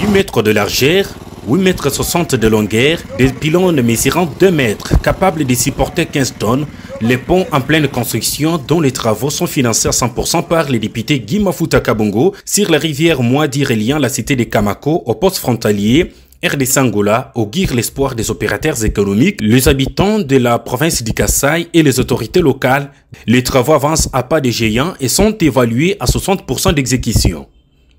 8 mètres de largeur, 8 mètres 60 de longueur, des pylônes mesurant 2 mètres, capables de supporter 15 tonnes, les ponts en pleine construction dont les travaux sont financés à 100% par les députés Guy Mafuta Kabongo sur la rivière Mwadi reliant la cité de Kamako au poste frontalier RDC Angola augure l'espoir des opérateurs économiques, les habitants de la province du Kasaï et les autorités locales. Les travaux avancent à pas de géant et sont évalués à 60% d'exécution.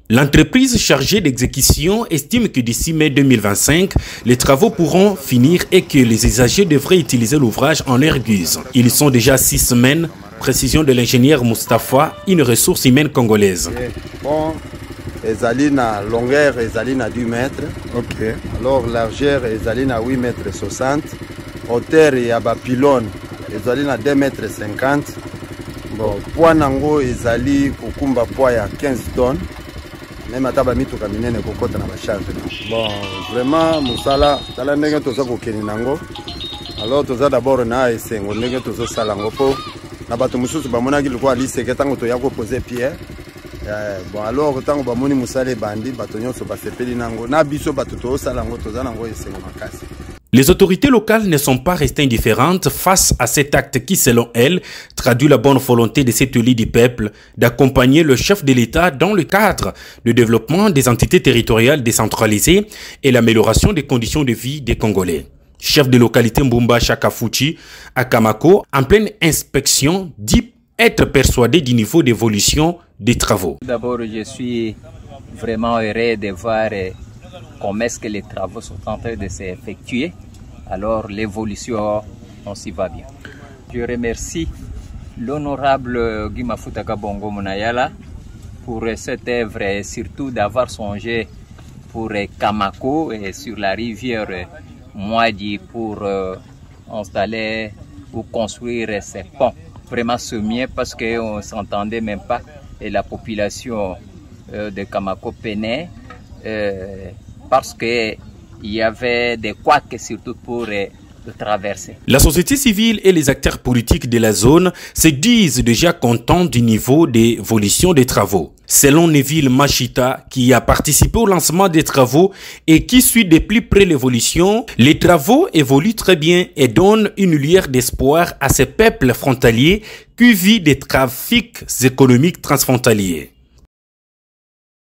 L'entreprise chargée d'exécution estime que d'ici mai 2025, les travaux pourront finir et que les usagers devraient utiliser l'ouvrage en leur guise. Ils sont déjà 6 semaines, précision de l'ingénieur Mustafa, une ressource humaine congolaise. Bon, ezali na longueur ezali na 10 mètres. Okay. Alors largeur ezali na 8 mètres 60. Hauteur ya ba pylône ezali na 2 mètres 50. Bon, poids nango ezali kokumba poids ya 15 tonnes. Même ataba mituka minene kokota na bacharge. Bon, vraiment musala tala ndenge toza kokeni nango. Alors toza d'abord na esengo ndenge tozo sala ngo po na bato mususu bamonaki loko liseke tango to ya ko poser pierre. Bon alors tango bamoni musale bandi bato nyonso basepeli nango na biso bato to sala ngo toza nango esengo makasi. Les autorités locales ne sont pas restées indifférentes face à cet acte qui, selon elles, traduit la bonne volonté de cette élite du peuple d'accompagner le chef de l'État dans le cadre du développement des entités territoriales décentralisées et l'amélioration des conditions de vie des Congolais. Chef de localité Mbumba Chakafuchi à Kamako, en pleine inspection, dit être persuadé du niveau d'évolution des travaux. D'abord, je suis vraiment heureux de voir comment est-ce que les travaux sont en train de s'effectuer. Alors l'évolution, on s'y va bien. Je remercie l'honorable Guy Mafuta Kabongo Munayala pour cette œuvre et surtout d'avoir songé pour Kamako et sur la rivière Mwadi pour installer ou construire ces ponts. Vraiment ce mien parce qu'on ne s'entendait même pas et la population de Kamako peinait parce qu'il y avait des couacs surtout pour le traverser. La société civile et les acteurs politiques de la zone se disent déjà contents du niveau d'évolution des travaux. Selon Neville Machita, qui a participé au lancement des travaux et qui suit de plus près l'évolution, les travaux évoluent très bien et donnent une lueur d'espoir à ces peuples frontaliers qui vivent des trafics économiques transfrontaliers.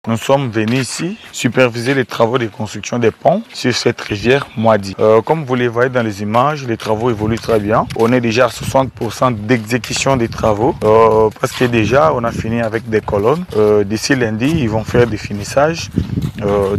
Nous sommes venus ici superviser les travaux de construction des ponts sur cette rivière Mwadi. Comme vous les voyez dans les images, les travaux évoluent très bien. On est déjà à 60% d'exécution des travaux parce que déjà on a fini avec des colonnes. D'ici lundi, ils vont faire des finissages,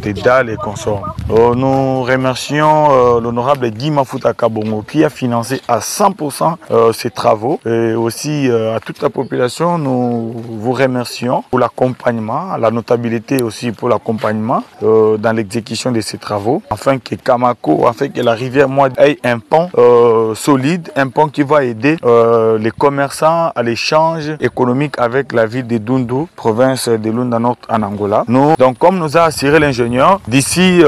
des dalles et consorts. Nous remercions l'honorable Guy Mafuta Kabongo qui a financé à 100% ces travaux. Et aussi à toute la population, nous vous remercions pour l'accompagnement, la notabilité aussi pour l'accompagnement dans l'exécution de ces travaux, afin que Kamako, afin que la rivière Mwadi ait un pont solide, un pont qui va aider les commerçants à l'échange économique avec la ville de Dundu, province de Lunda Nord en Angola. Donc comme nous a assuré l'ingénieur, d'ici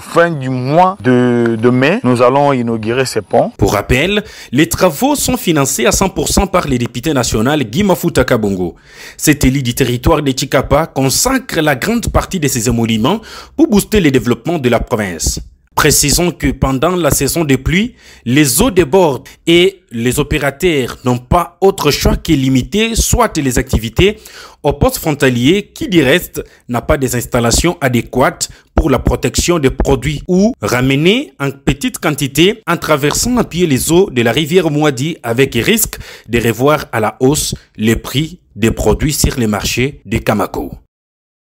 fin du mois de mai, nous allons inaugurer ces ponts. Pour rappel, les travaux sont financés à 100% par les députés nationaux Guy Mafuta Kabongo. Cette élite du territoire de Chikapa consacre la grande partie de ces émoluments pour booster le développement de la province. Précisons que pendant la saison des pluies, les eaux débordent et les opérateurs n'ont pas autre choix que limiter soit les activités au poste frontalier qui du reste n'a pas des installations adéquates pour la protection des produits ou ramener en petite quantité en traversant à pied les eaux de la rivière Mwadi avec risque de revoir à la hausse les prix des produits sur les marchés de Kamako.